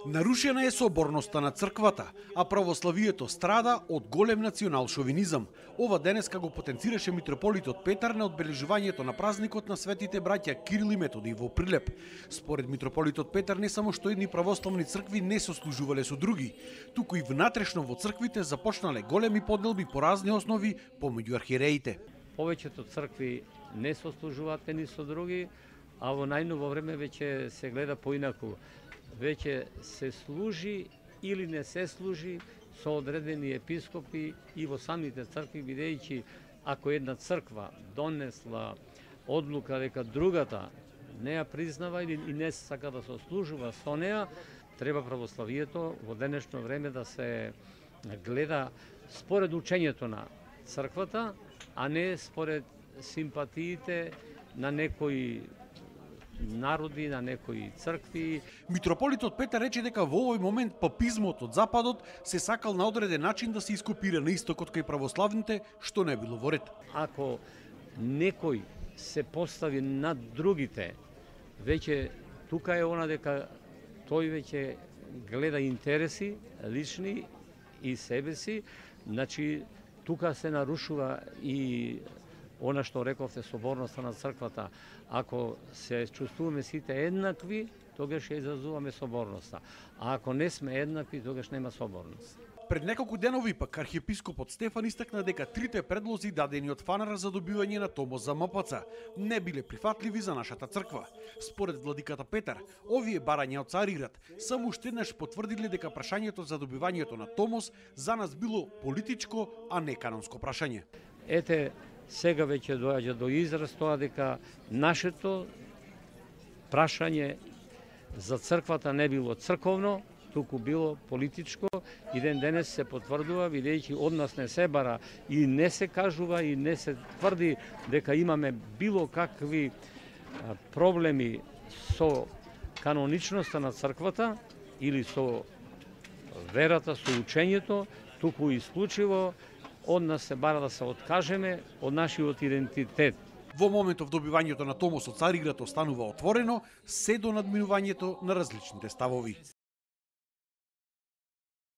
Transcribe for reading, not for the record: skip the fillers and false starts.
Нарушена е соборноста на црквата, а православието страда од голем национал-шовинизам. Ова денеска го потенцираше митрополитот Петар на одбележувањето на празникот на светите браќа Кирил и Методи во Прилеп. Според митрополитот Петар не само што едни православни цркви не сослужувале со други, туку и внатрешно во црквите започнале големи поделби по разни основи помеѓу архиереите. Повеќето цркви не сослужуваат едни со други, а во најново време веќе се гледа поинаку. Веќе се служи или не се служи со одредени епископи и во самите цркви, бидејќи ако една црква донесла одлука дека другата не ја признава или не сака да сослужува со неа, треба православието во денешно време да се гледа според учењето на црквата, а не според симпатиите на некои народи, на некои цркви. Митрополитот Петар рече дека во овој момент папизмот од Западот се сакал на одреден начин да се ископира на истокот кај православните, што не било во ред. Ако некој се постави над другите, веќе тука е она дека тој веќе гледа интереси лични и себе си, значи тука се нарушува и она што рековте, соборноста на црквата. Ако се чувствуваме сите еднакви, тогаш ја изазуваме соборноста. А ако не сме еднакви, тогаш нема соборност. Пред неколку денови пак архиепископот Стефан истакна дека трите предлози дадени од ФАНР за добивање на томос за МПЦ не биле прифатливи за нашата црква. Според владиката Петар, овие барања од Цариград само уште еднаш потврдиле дека прашањето за добивањето на томос за нас било политичко, а не канонско прашање. Ете, сега веќе доаѓа до израз тоа дека нашето прашање за црквата не било црковно, туку било политичко и ден денес се потврдува, бидејќи од нас не се бара и не се кажува и не се тврди дека имаме било какви проблеми со каноничноста на црквата или со верата, со учењето, туку исклучиво од нас се бара да се откажеме од нашиот идентитет. Во моментов добивањето на томос од Цариград останува отворено, се до надминувањето на различните ставови.